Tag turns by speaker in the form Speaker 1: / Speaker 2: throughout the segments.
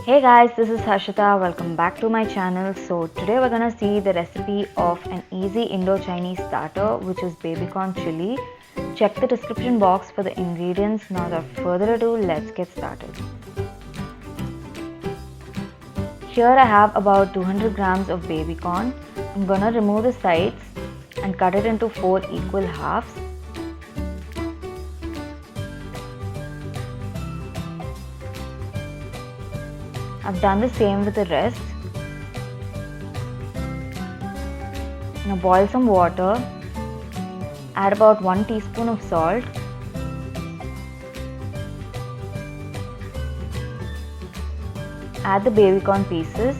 Speaker 1: Hey guys, this is Harshita. Welcome back to my channel. So today we're gonna see the recipe of an easy Indo-Chinese starter, which is babycorn chili. Check the description box for the ingredients. Now without further ado, let's get started. Here I have about 200 grams of babycorn. I'm gonna remove the sides and cut it into 4 equal halves. I've done the same with the rest. Now boil some water. Add about 1 teaspoon of salt. Add the babycorn pieces.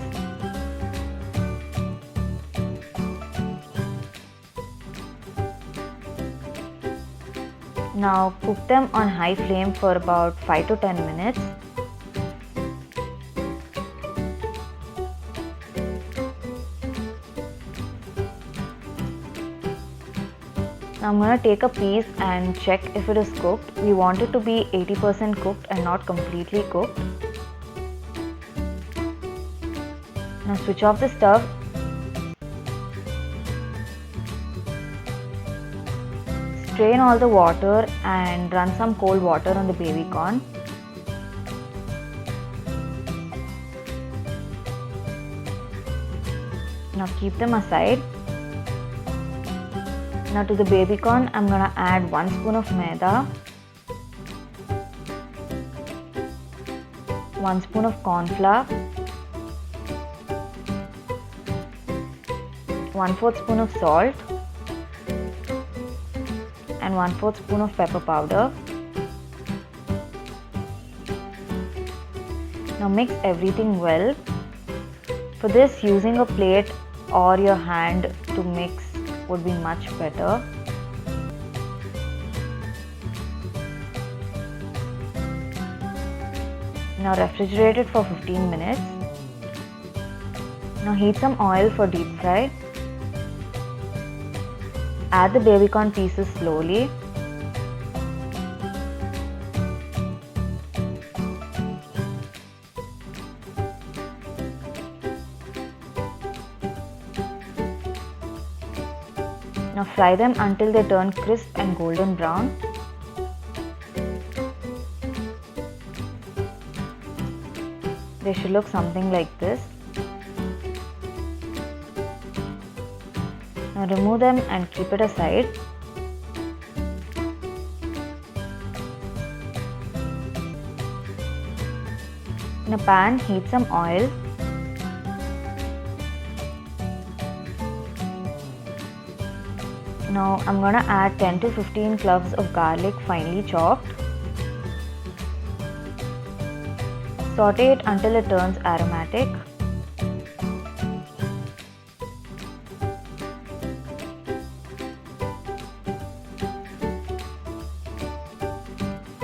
Speaker 1: Now cook them on high flame for about 5 to 10 minutes. Now I'm going to take a piece and check if it is cooked. We want it to be 80% cooked and not completely cooked. Now switch off the stove. Strain all the water and run some cold water on the babycorn. Now keep them aside. Now to the babycorn, I'm gonna add 1 spoon of Maida, 1 spoon of cornflour, 1/4 spoon of salt, and 1/4 spoon of pepper powder. Now mix everything well. For this, using a plate or your hand to mix would be much better. Now refrigerate it for 15 minutes. Now heat some oil for deep fry. Add the babycorn pieces slowly. Now fry them until they turn crisp and golden brown. They should look something like this. Now remove them and keep it aside. In a pan, heat some oil. Now I'm gonna add 10 to 15 cloves of garlic finely chopped. Saute it until it turns aromatic.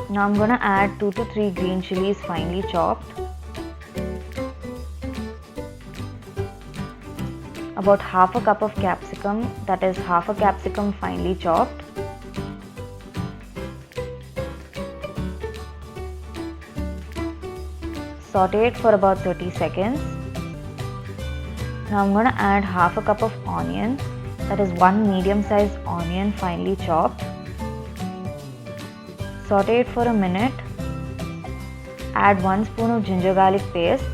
Speaker 1: Now I'm gonna add 2 to 3 green chilies finely chopped. About half a cup of capsicum, that is half a capsicum finely chopped. Saute it for about 30 seconds. Now I'm going to add half a cup of onion, that is 1 medium-sized onion finely chopped. Saute it for a minute. Add 1 spoon of ginger garlic paste.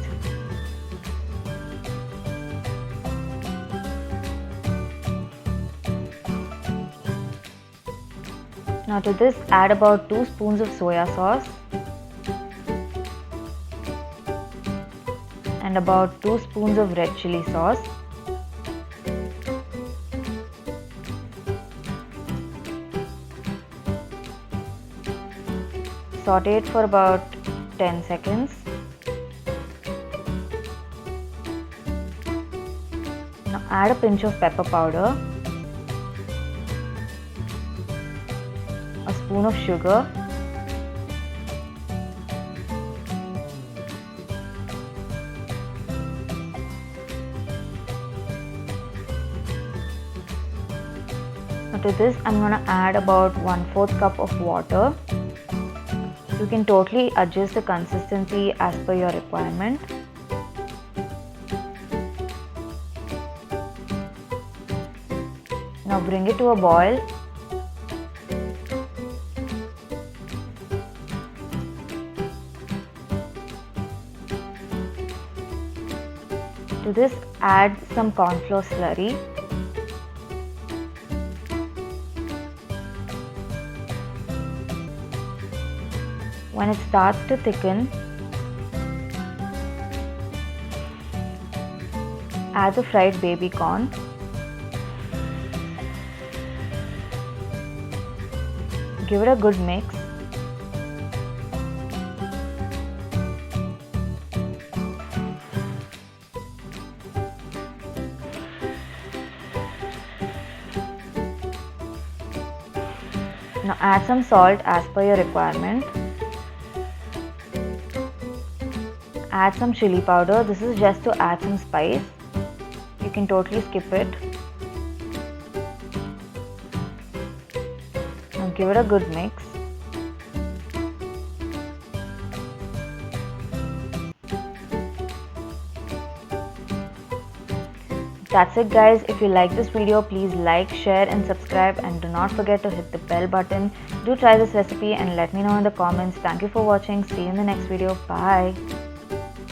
Speaker 1: Now to this, add about 2 spoons of soya sauce and about 2 spoons of red chili sauce. Saute it for about 10 seconds. Now add a pinch of pepper powder, a spoon of sugar, now to this I'm going to add about 1/4 cup of water. You can totally adjust the consistency as per your requirement. Now bring it to a boil. To this, add some cornflour slurry. When it starts to thicken, add the fried baby corn. Give it a good mix. Now add some salt as per your requirement. Add some chili powder. This is just to add some spice. You can totally skip it. Now give it a good mix. That's it guys. If you like this video, please like, share and subscribe, and do not forget to hit the bell button. Do try this recipe and let me know in the comments. Thank you for watching. See you in the next video. Bye.